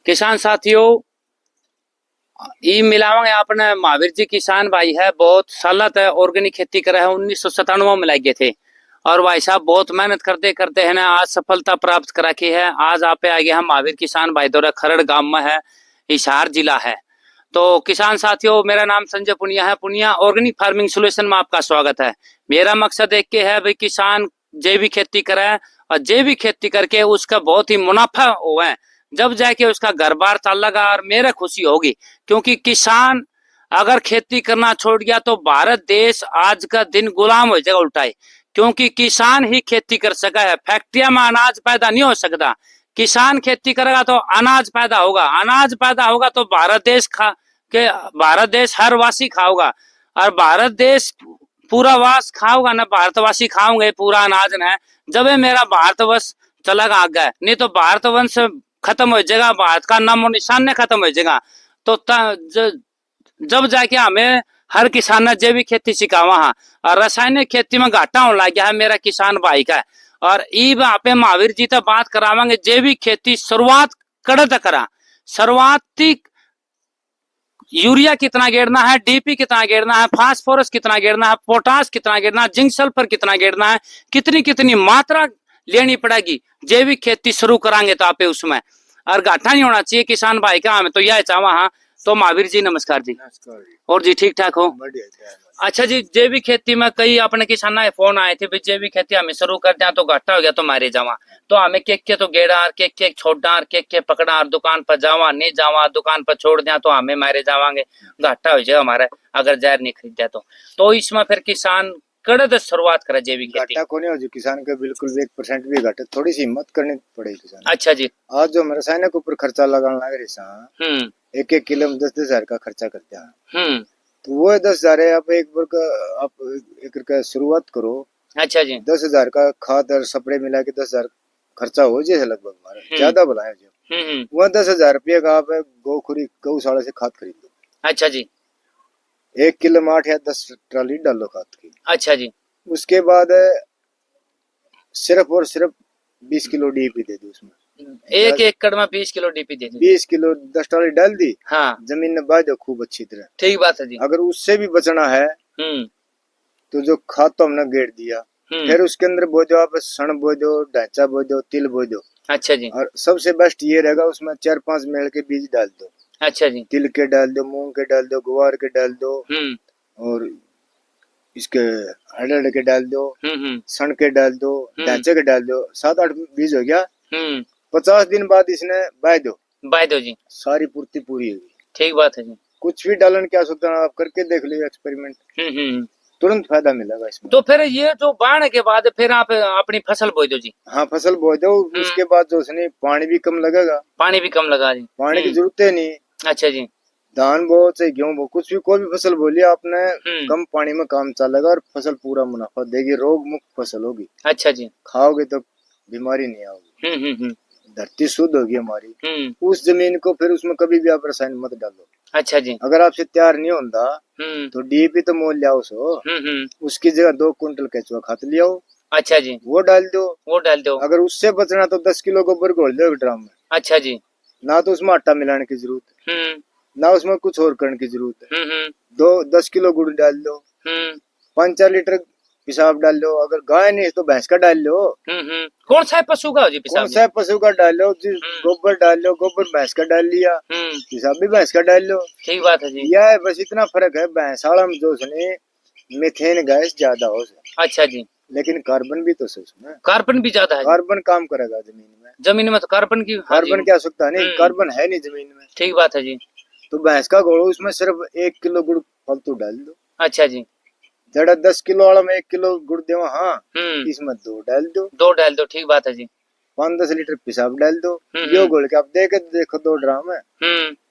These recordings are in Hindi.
किसान साथियों, ई मिलावांगे आपने महावीर जी किसान भाई है, बहुत साल तक ऑर्गेनिक खेती करे है। 1997 में लगे थे और भाई साहब बहुत मेहनत करते करते है ना आज सफलता प्राप्त करा की है। आज आप पे आ गया हम महावीर किसान भाई दौरा खरड़ गांव में है, हिसार जिला है। तो किसान साथियों, मेरा नाम संजय पुनिया है। पुनिया ऑर्गेनिक फार्मिंग सोल्यूशन में आपका स्वागत है। मेरा मकसद एक के है भाई किसान जैविक खेती करे और जैविक खेती करके उसका बहुत ही मुनाफा हुआ है, जब जाके उसका घर बार चलेगा और मेरा खुशी होगी। क्योंकि किसान अगर खेती करना छोड़ गया तो भारत देश आज का दिन गुलाम हो जाएगा उल्टा ही। क्योंकि किसान ही खेती कर सका है, फैक्ट्रिया में अनाज पैदा नहीं हो सकता। किसान खेती करेगा तो अनाज पैदा होगा, अनाज पैदा होगा तो भारत देश हर वासी खाओगा और भारत देश पूरा वास खाओगा ना, भारतवासी खाओगे पूरा अनाज न, जब मेरा भारतवर्ष चलेगा आगे। नहीं तो भारतवंश खत्म हो जाएगा, भारत का नामो निशान ने खत्म हो जाएगा। तो जब जाके हमें हर किसान ने जैविक खेती सिखावा है और रासायनिक खेती में घाटा होने लग गया है मेरा किसान भाई का। और ई वहां पे महावीर जी तो बात करावांगे जैविक खेती शुरुआत कड़े तक करा। शुरुआती यूरिया कितना गेरना है, डीपी कितना गेरना है, फास्फोरस कितना गेरना है, पोटास कितना गेरना है, जिंक सल्फर कितना गेरना है, कितनी कितनी मात्रा लेनी पड़ेगी जैविक खेती शुरू करांगे तो आपे उसमें। और घाटा नहीं होना चाहिए किसान भाई का, हमें तो यह चाहवा। हाँ तो महावीर जी नमस्कार जी। नमस्कार जी। और जी ठीक ठाक हो? बढ़िया। अच्छा जी, जैविक खेती में कई अपने किसान फोन आए थे, जैविक खेती हमें शुरू कर दिया तो घाटा हो गया तो मारे जावा, तो हमें के तो गेड़ा के छोड़ा के पकड़ा, दुकान पर जावा नहीं जावा, दुकान पर छोड़ दिया तो हमें मारे जावांगे, घाटा हो जाएगा हमारा अगर जहर नहीं खरीदा तो इसमें फिर किसान कड़े शुरुआत करे जैविक खेती। घाटा को नहीं हो जो किसान का बिल्कुल 1% भी घाटा, थोड़ी सी हिम्मत करनी पड़ेगी किसान। अच्छा जी। आज जो रासायनिक ऊपर खर्चा लगाने लग रही, 1-1 किलो में 10-10 हजार का खर्चा करते हैं। तो वो 10 हजार है, आप एक बार का आप एक का शुरुआत करो। अच्छा जी। 10 हजार का खाद और स्प्रे मिला के 10 हजार खर्चा हो जाए लगभग हमारा, ज्यादा बुलाया जो वह 10 हजार रुपये का आप गौशाला से खाद खरीद लो। अच्छा जी। 1 किलो में 8 या 10 ट्राली डालो खाद की। अच्छा जी। उसके बाद सिर्फ और सिर्फ 20 किलो डीपी दे दी उसमें। एक एकड़ में 20 किलो डीपी दे दी। 20 किलो 10 ट्राली डाल दी। हाँ। जमीन में बा दो खूब अच्छी तरह। ठीक बात है जी। अगर उससे भी बचना है तो जो खाद तो हमने गेड़ दिया, फिर उसके अंदर बो दो आप सण बो दो, ढांचा बो दो, तिल बो दो। अच्छा जी। और सबसे बेस्ट ये रहेगा उसमें 4-5 मेल के बीज डाल दो। अच्छा जी। तिल के डाल दो, मूंग के डाल दो, ग्वार के डाल दो और इसके हरड़ के डाल दो, सण के डाल दो, ढांचे के डाल दो। 7-8 बीज हो गया। 50 दिन बाद इसने बाय दो जी, सारी पूर्ति पूरी होगी। ठीक बात है जी। कुछ भी डालन क्या सोचता आप करके देख लो एक्सपेरिमेंट, तुरंत फायदा मिलेगा इसमें। तो फिर ये जो बाढ़ के बाद फिर आप अपनी फसल बोई दो जी। हाँ, फसल बोई दो। उसके बाद जो उसने पानी भी कम लगेगा। पानी भी कम लगा जी, पानी की जरूरत है नहीं। अच्छा जी। धान बो चाहे गेहूं बो, कुछ भी कोई भी फसल बोलिए आपने, कम पानी में काम चलेगा और फसल पूरा मुनाफा देगी, रोग मुक्त फसल होगी। अच्छा जी। खाओगे तो बीमारी नहीं आओगी, धरती शुद्ध होगी हमारी। उस जमीन को फिर उसमें कभी भी आप रसायन मत डालो। अच्छा जी। अगर आपसे तैयार नहीं होता तो डीपी तो मोल लियाओ सो, उसकी जगह 2 कुंटल केचुआ खाद लियाओ। अच्छा जी। वो डाल दो। अगर उससे बचना तो 10 किलो गोबर घोल दो ड्रम में। अच्छा जी। ना तो उसमें आटा मिलाने की जरूरत, ना उसमें कुछ और करने की जरूरत है। 10 किलो गुड़ डाल दो, 5-4 लीटर पेशाब डाल लो। अगर गाय नहीं तो भैंस का डाल लो। कौन सा पशु का जी पेशाब? कौन सा पशु का डाल लो, गोबर डाल लो, गोबर भैंस का डाल लिया, पेशाब भी भैंस का डाल लो। ठीक बात है जी। यह बस इतना फर्क है, भैंस वाला में जो उसने मीथेन गैस ज्यादा हो। अच्छा जी। लेकिन कार्बन भी तो उसमें कार्बन भी ज्यादा है। कार्बन काम करेगा जमीन में तो कार्बन की कार्बन की आवश्यकता नहीं, कार्बन है नहीं जमीन में। ठीक बात है जी। तो भैंस का घोड़ो उसमें सिर्फ 1 किलो गुड़ फालतू डाल दो। अच्छा जी। जड़ा 10 किलो वाला में 1 किलो गुड़ दे, हाँ इसमें 2 डाल दो। ठीक बात है जी। 5-10 लीटर पेशाब डाल दो। यो घोल के आप देखो 2 ड्राम है।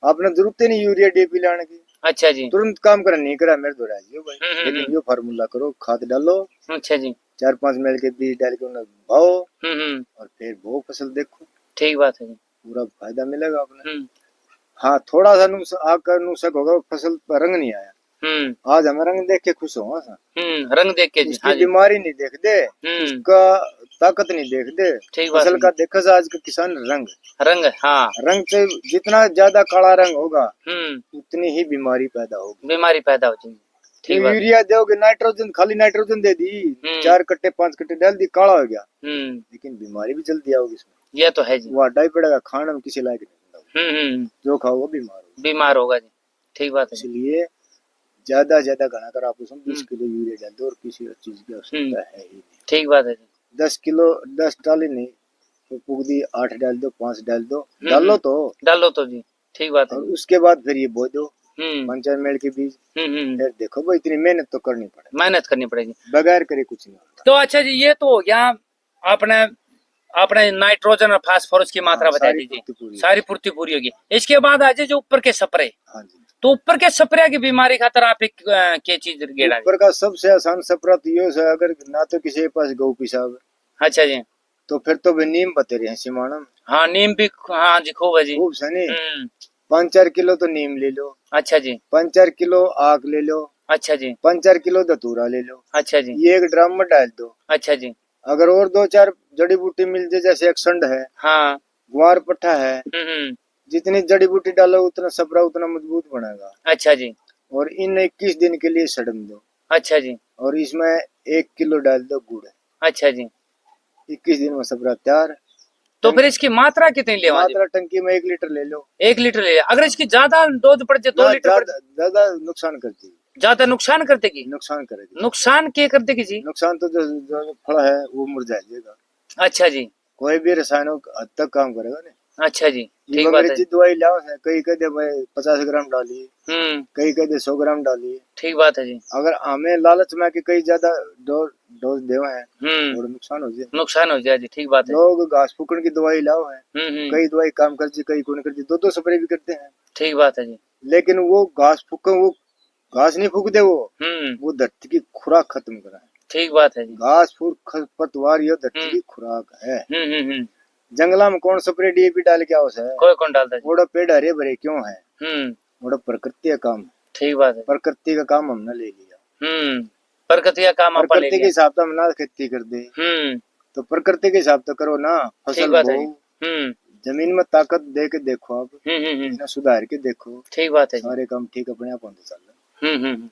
आपने जरूरत ही नहीं यूरिया डीपी लाने की। अच्छा जी। तुरंत काम करा नहीं करा मेरे दो भाई, लेकिन यो फार्मूला करो, खाद डालो। अच्छा जी। 4-5 मेल के बीज डाल के उन्हें भाओ और फिर वो फसल देखो। ठीक बात है जी। पूरा फायदा मिलेगा आपने। हाँ, थोड़ा सा नुकसान होगा, फसल पर रंग नहीं आया। आज हमें रंग देख के खुश हो, रंग देख के जी। हाँ, बीमारी नहीं देख दे, उसका ताकत नहीं देखते, ठीक बात फसल का देखा से आज का किसान रंग हाँ रंग से जितना ज्यादा काला रंग होगा उतनी ही बीमारी पैदा होगी। तो यूरिया दोगे नाइट्रोजन, खाली नाइट्रोजन दे दी, 4 कट्टे 5 कट्टे डाल दी, काला हो गया, लेकिन बीमारी भी जल्दी आओगी इसमें। ये तो है जी, वो आटा ही पड़ेगा, खाना में किसी लायक नहीं, जो खाओ वो बीमार होगा जी। ठीक बात है। इसलिए ज्यादा घना कर आप 20 किलो यूरिया डाल दो और किसी चीज की आवश्यकता है ही नहीं। ठीक बात है। 10 किलो 10 डाली नहीं तो पुगदी 8 डाल दो, 5 डाल दो, डालो तो जी। ठीक बात है। और उसके बाद फिर ये बो दो 5 मेल के बीज। फिर देखो भाई इतनी मेहनत तो करनी पड़ेगी, बगैर करे कुछ नहीं होता। तो अच्छा जी, ये तो हो गया आपने नाइट्रोजन और फास्फोरस की मात्रा बता दीजिए, सारी पूर्ति पूरी होगी। इसके बाद आ जाए जो ऊपर के स्प्रे। हाँ जी, तो ऊपर के स्प्रे की बीमारी खातर आप एक क्या चीज गेड़ा? ऊपर का सबसे आसान स्प्रे तो ये है, अगर ना तो किसी के पास गौ पेशाब, अच्छा जी, तो फिर तो वे नीम बते रहे हैं सिमाणम। हाँ नीम भी, हाँ जी खूब है जी, खूब सनी 5-4 किलो तो नीम ले लो। अच्छा जी। 5-4 किलो आक ले लो। अच्छा जी। 5-4 किलो धतूरा ले लो। अच्छा जी। ये एक ड्रम में डाल दो। अच्छा जी। अगर और 2-4 जड़ी बूटी मिल जाए, जैसे एक संड है, हाँ, ग्वार पट्टा है, जितनी जड़ी बूटी डालो उतना सपरा उतना मजबूत बनेगा। अच्छा जी। और इन 21 दिन के लिए सड़म दो। अच्छा जी। और इसमें 1 किलो डाल दो गुड़। अच्छा जी। 21 दिन में सपरा तैयार। तो फिर इसकी मात्रा कितनी ले? मात्रा टंकी में 1 लीटर ले लो। 1 लीटर ले। अगर इसकी ज्यादा डोज पड़ जाए 2 लीटर ज्यादा नुकसान करती है। ज्यादा नुकसान कर देगी? नुकसान करेगी। नुकसान क्या कर देगी जी? नुकसान तो जो फल है वो मुरझा जाएगा। अच्छा जी। कोई भी रसायनों हद तक काम करेगा नहीं। अच्छा जी, ठीक बात है। दवाई लाओ है, कई कहते भाई 50 ग्राम डाली, कई कहते 100 ग्राम डाली। ठीक बात है जी। अगर हमें लालच में कि कई ज्यादा डोज देवा है और नुकसान हो जाए जी। ठीक बात है। लोग घास फूकने की दवाई लाओ है, कई दवाई काम करती, कई को नहीं करती, 2-2 स्प्रे भी करते हैं। ठीक बात है जी। लेकिन वो घास फूक, वो घास नहीं फूकते, वो धरती की खुराक खत्म करा है। ठीक बात है जी। घास फूक खरपतवार ये धरती की खुराक है। जंगला में कौन स्प्रे डीएपी डाल के आओ है? कोई कौन डालता है? वो पेड़ हरे भरे क्यों है? वो प्रकृति का काम। ठीक बात है। प्रकृति का काम हमने ले लिया। प्रकृति का काम प्रकृति के हिसाब से हम ना खेती कर दे, तो प्रकृति के हिसाब से करो ना। फसल बो, जमीन में ताकत दे के देखो, आप सुधार के देखो। ठीक बात है। सारे काम ठीक अपने आप होते चल।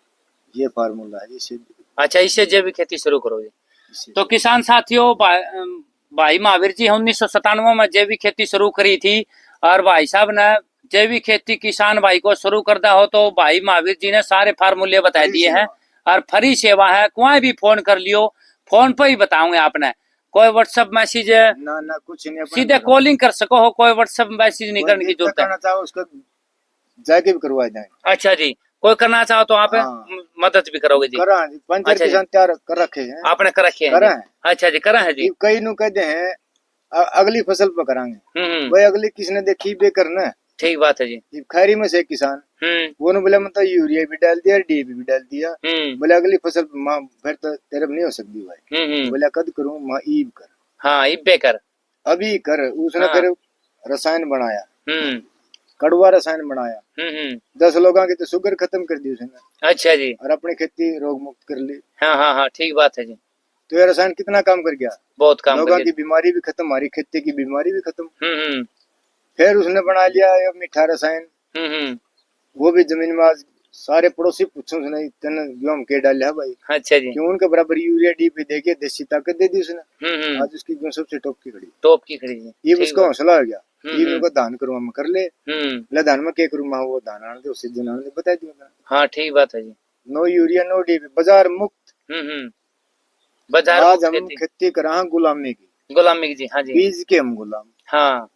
ये फार्मूला है इससे। अच्छा, इससे जैविक खेती शुरू करोगे। तो किसान साथियों, भाई महावीर जी 1997 में जैविक खेती शुरू करी थी, और भाई साहब ने जैविक खेती किसान भाई को शुरू करता हो तो भाई महावीर जी ने सारे फार्मूले बता दिए हैं, और फ्री सेवा है, कोई भी फोन कर लियो, फोन पर ही बताऊंगे आपने। कोई व्हाट्सएप मैसेज ना कुछ नहीं, सीधे कॉलिंग कर सको हो, कोई व्हाट्सएप मैसेज नहीं करने की जरूरत है। उसको जाके भी करवा दें। अच्छा जी, कोई करना चाहो तो आप मदद भी करोगे जी? पंचायत किसान तैयार कर रखे हैं। आपने कर रखे हैं? अच्छा जी, करा है जी। कई नु कहते हैं अगली फसल पर करांगे, वही अगली किसने देखी बे करना। ठीक बात है जी। खैरी में से किसान वो बोले मतलब यूरिया भी डाल दिया, डीएपी भी डाल दिया, बोले अगली फसल फिर तो तेरे नहीं हो सकती भाई। बोले कद करूँ माँ ईब कर। हाँ, ईब पे कर, अभी कर। उसने फिर रसायन बनाया, कड़वा रसायन बनाया, 10 लोगों की तो शुगर खत्म कर दी उसने। अच्छा जी। और अपनी खेती रोग मुक्त कर ली। हाँ हाँ हाँ, ठीक बात है जी। तो ये रसायन कितना काम कर गया? बहुत काम। लोगों की बीमारी भी खत्म, हमारी खेती की बीमारी भी खत्म। फिर उसने बना लिया ये मीठा रसायन, वो भी जमीन में आज सारे पड़ोसी पूछो उसने गेहूं के डाले है भाई। अच्छा जी। क्यों? उनके बराबर यूरिया डीपी देके देसी ताकत दे दी उसने। आज उसकी गेहूं सबसे टॉप की खड़ी है। ये उसका हौसला हो गया। ये मेरे को दान करूँ हम कर ले दान में क्या करूँ, वो दान आने दे, उसे दिन आने दे, बता दिया। हाँ, ठीक बात है जी। नो यूरिया नो डीपी, बाजार मुक्त। बाजार आज हम खेती करा गुलामी की जी। हाँ जी। बीज के हम गुलाम, हाँ,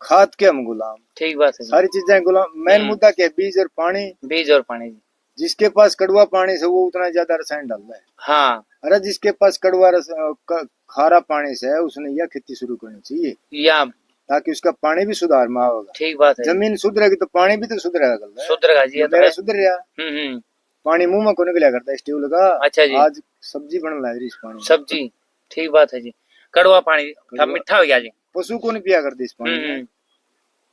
खाद के हम गुलाम। ठीक बात है। सारी चीजें गुलाम। मेन मुद्दा क्या है? बीज और पानी। बीज और पानी। जिसके पास कड़वा पानी से वो उतना ज्यादा रसायन डाल रहा है। हाँ। अरे जिसके पास कड़वा खारा पानी से है उसने यह खेती शुरू करनी चाहिए, या ताकि उसका पानी भी सुधार में होगा। ठीक बात है। जमीन सुधरेगी तो पानी भी तो सुधरेगा। सुधरेगा जी, मेरा सुधर रहा। पानी मुंह में को निकला करता है स्टील का। अच्छा जी। आज सब्जी बन लग रही इस पानी, सब्जी। ठीक बात है जी। कड़वा पानी मीठा हो गया जी। पशु को नहीं पिया करते इस पानी में।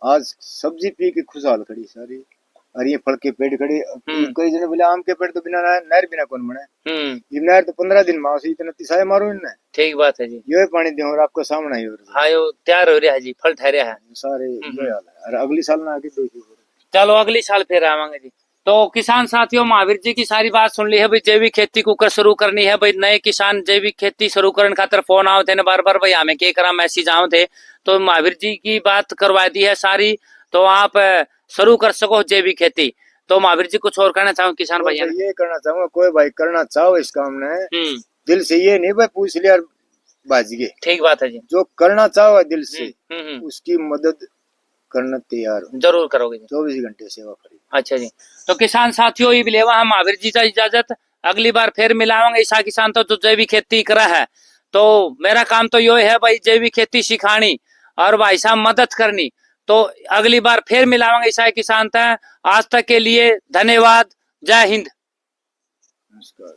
आज सब्जी पी के खुशहाल खड़ी सारी। और ये फल के पेड़ खड़े, कई जने बोले आम के पेड़ तो बिना नहर बिना कौन बने, ये नहर तो 15 दिन माओ से इतना तिसाए मारो इनने। ठीक बात है जी, यो पानी दे और आपको सामना ही हो रहा है। हाँ यो तैयार हो रहा है जी, फल ठहरे है सारे, ये हाल है। और अगली साल ना आगे देखिए, चलो अगली साल फिर आवांगे जी। तो किसान साथियों, महावीर जी की सारी बात सुन ली है भाई, जैविक खेती को शुरू करनी है भाई। नए किसान जैविक खेती शुरू करने खातर फोन आओ थे ना बार बार भाई, हमें क्या करा मैसेज आओ थे, तो महावीर जी की बात करवा दी है सारी, तो आप शुरू कर सको जैविक खेती। तो महावीर जी कुछ और कहना चाहो किसान भाई? ये करना चाहूंगा, कोई भाई करना चाहो इस काम ने दिल से, ये नहीं भाई पूछ लिया बाज गए। ठीक बात है जी, जो करना चाहो दिल से उसकी मदद करना तैयार हो, जरूर करोगे, 24 घंटे सेवा करेगी। अच्छा जी, तो किसान साथियों ये भी लेवा हम महावीर जी का इजाजत, अगली बार फिर मिलावांगे ऐसा किसान तो जो जैविक खेती करा है। तो मेरा काम तो यो है भाई, जैविक खेती सिखानी और भाई साहब मदद करनी। तो अगली बार फिर मिलावांगे ऐसा किसान था। आज तक के लिए धन्यवाद, जय हिंद, नमस्कार।